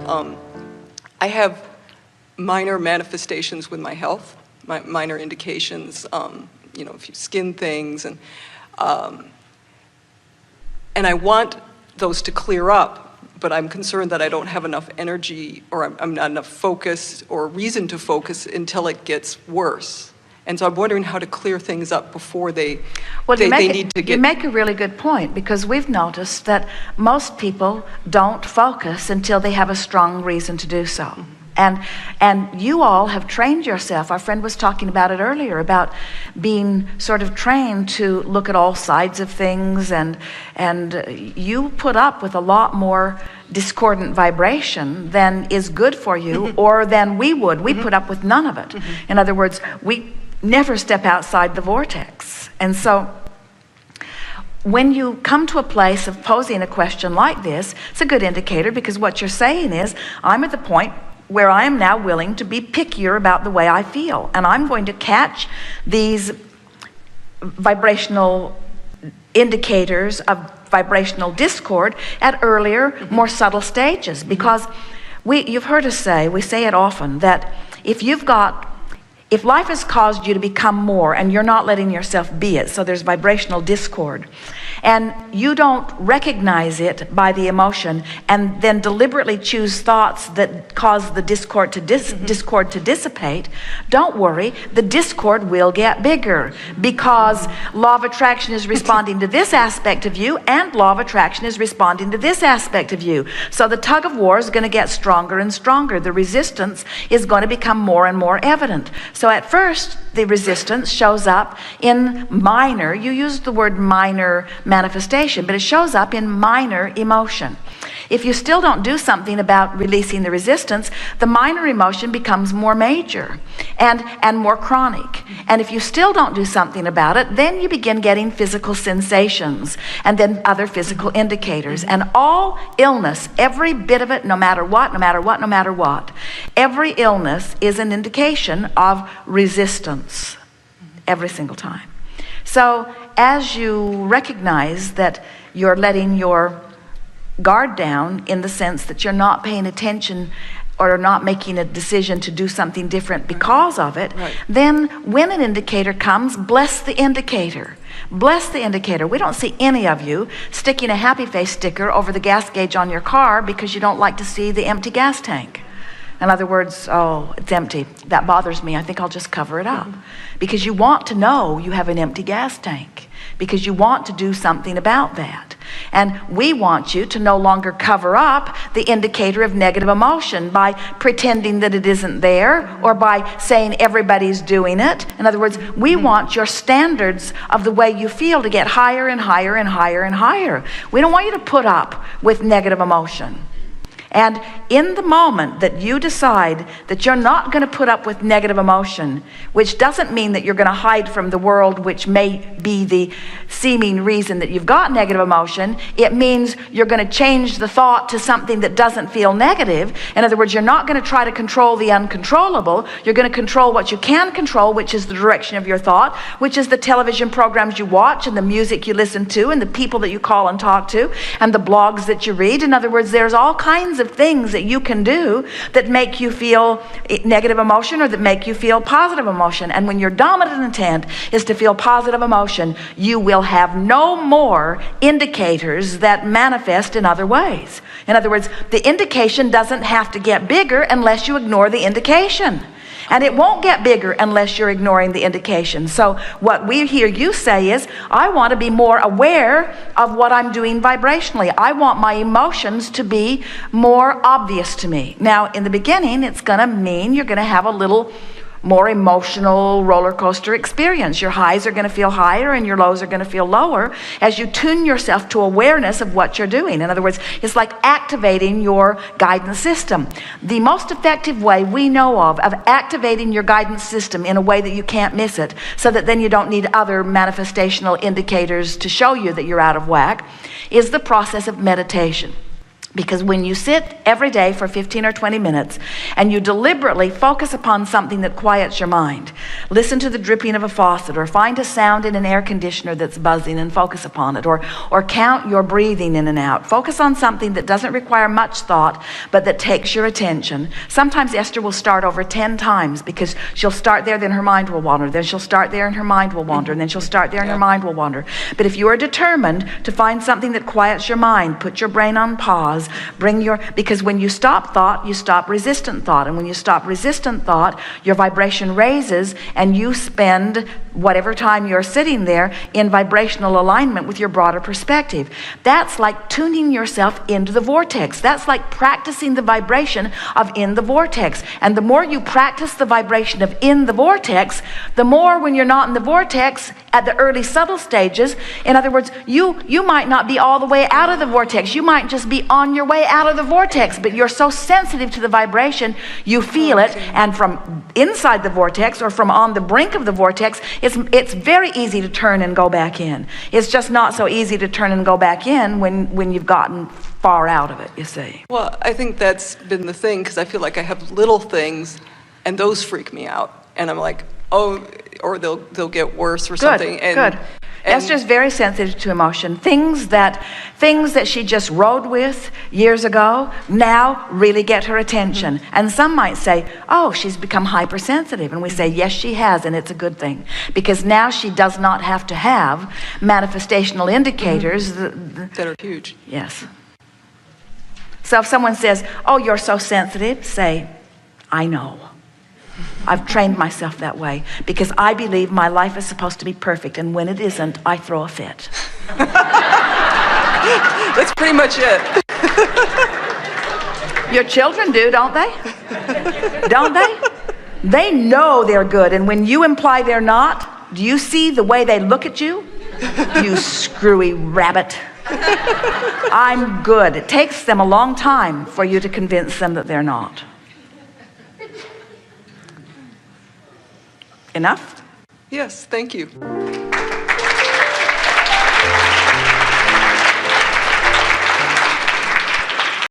I have minor manifestations with my health, minor indications, you know, a few skin things, and I want those to clear up, but I'm concerned that I don't have enough energy, or I'm not enough focus or reason to focus until it gets worse. And so I'm wondering how to clear things up before they need to get... You make a really good point, because we've noticed that most people don't focus until they have a strong reason to do so. Mm-hmm. And you all have trained yourself. Our friend was talking about it earlier, about being sort of trained to look at all sides of things, and you put up with a lot more discordant vibration than is good for you, or than we would. We put up with none of it. In other words, we never step outside the vortex. And so when you come to a place of posing a question like this, it's a good indicator, because what you're saying is, I'm at the point where I am now willing to be pickier about the way I feel, and I'm going to catch these vibrational indicators of vibrational discord at earlier, more subtle stages. Because you've heard us say, we say it often, that if life has caused you to become more and you're not letting yourself be it, so there's vibrational discord, and you don't recognize it by the emotion and then deliberately choose thoughts that cause the discord to dissipate, don't worry, the discord will get bigger, because law of attraction is responding to this aspect of you, and law of attraction is responding to this aspect of you. So the tug of war is going to get stronger and stronger. The resistance is going to become more and more evident. So at first, the resistance shows up in minor, you used the word minor manifestation, but it shows up in minor emotion. If you still don't do something about releasing the resistance, the minor emotion becomes more major and more chronic. And if you still don't do something about it, then you begin getting physical sensations and then other physical indicators. And all illness, every bit of it, no matter what, every illness is an indication of resistance every single time. So as you recognize that you're letting your guard down, in the sense that you're not paying attention or not making a decision to do something different because of it, then when an indicator comes, bless the indicator. Bless the indicator. We don't see any of you sticking a happy face sticker over the gas gauge on your car because you don't like to see the empty gas tank. In other words, oh, it's empty. That bothers me. I think I'll just cover it up. Because you want to know you have an empty gas tank, because you want to do something about that. And we want you to no longer cover up the indicator of negative emotion by pretending that it isn't there, or by saying everybody's doing it. In other words, we want your standards of the way you feel to get higher and higher and higher and higher. We don't want you to put up with negative emotion. And in the moment that you decide that you're not going to put up with negative emotion, which doesn't mean that you're going to hide from the world, which may be the seeming reason that you've got negative emotion, it means you're going to change the thought to something that doesn't feel negative. In other words, you're not going to try to control the uncontrollable. You're going to control what you can control, which is the direction of your thought, which is the television programs you watch, and the music you listen to, and the people that you call and talk to, and the blogs that you read. In other words, there's all kinds of things that you can do that make you feel negative emotion, or that make you feel positive emotion. And when your dominant intent is to feel positive emotion, you will have no more indicators that manifest in other ways. In other words, the indication doesn't have to get bigger unless you ignore the indication. And it won't get bigger unless you're ignoring the indication. So what we hear you say is, I want to be more aware of what I'm doing vibrationally. I want my emotions to be more obvious to me. Now, in the beginning, it's going to mean you're going to have a little more emotional roller coaster experience. Your highs are going to feel higher and your lows are going to feel lower as you tune yourself to awareness of what you're doing. In other words, it's like activating your guidance system. The most effective way we know of activating your guidance system in a way that you can't miss it, so that then you don't need other manifestational indicators to show you that you're out of whack, is the process of meditation. Because when you sit every day for 15 or 20 minutes and you deliberately focus upon something that quiets your mind, listen to the dripping of a faucet, or find a sound in an air conditioner that's buzzing and focus upon it, or count your breathing in and out. Focus on something that doesn't require much thought, but that takes your attention. Sometimes Esther will start over 10 times because she'll start there, then her mind will wander. Then she'll start there and her mind will wander. And then she'll start there and her mind will wander. But if you are determined to find something that quiets your mind, put your brain on pause, because when you stop thought, you stop resistant thought. And when you stop resistant thought, your vibration raises and you spend whatever time you're sitting there in vibrational alignment with your broader perspective. That's like tuning yourself into the vortex. That's like practicing the vibration of in the vortex. And the more you practice the vibration of in the vortex, the more when you're not in the vortex at the early subtle stages, in other words, you might not be all the way out of the vortex. You might just be on your way out of the vortex, but you're so sensitive to the vibration, you feel it. And from inside the vortex or from on the brink of the vortex, it's very easy to turn and go back in. It's just not so easy to turn and go back in when you've gotten far out of it, you see. Well, I think that's been the thing, because I feel like I have little things and those freak me out. And I'm like, oh, or they'll get worse or something. Good. Esther's very sensitive to emotion. Things that she just rode with years ago now really get her attention. And some might say, oh, she's become hypersensitive. And we say, yes, she has, and it's a good thing. Because now she does not have to have manifestational indicators that are huge. Yes. So if someone says, oh, you're so sensitive, say, I know. I've trained myself that way because I believe my life is supposed to be perfect, and when it isn't, I throw a fit. That's pretty much it. Your children do, don't they? Don't they? They know they're good, and when you imply they're not, do you see the way they look at you? You screwy rabbit. I'm good. It takes them a long time for you to convince them that they're not. Enough? Enough? Yes, thank you.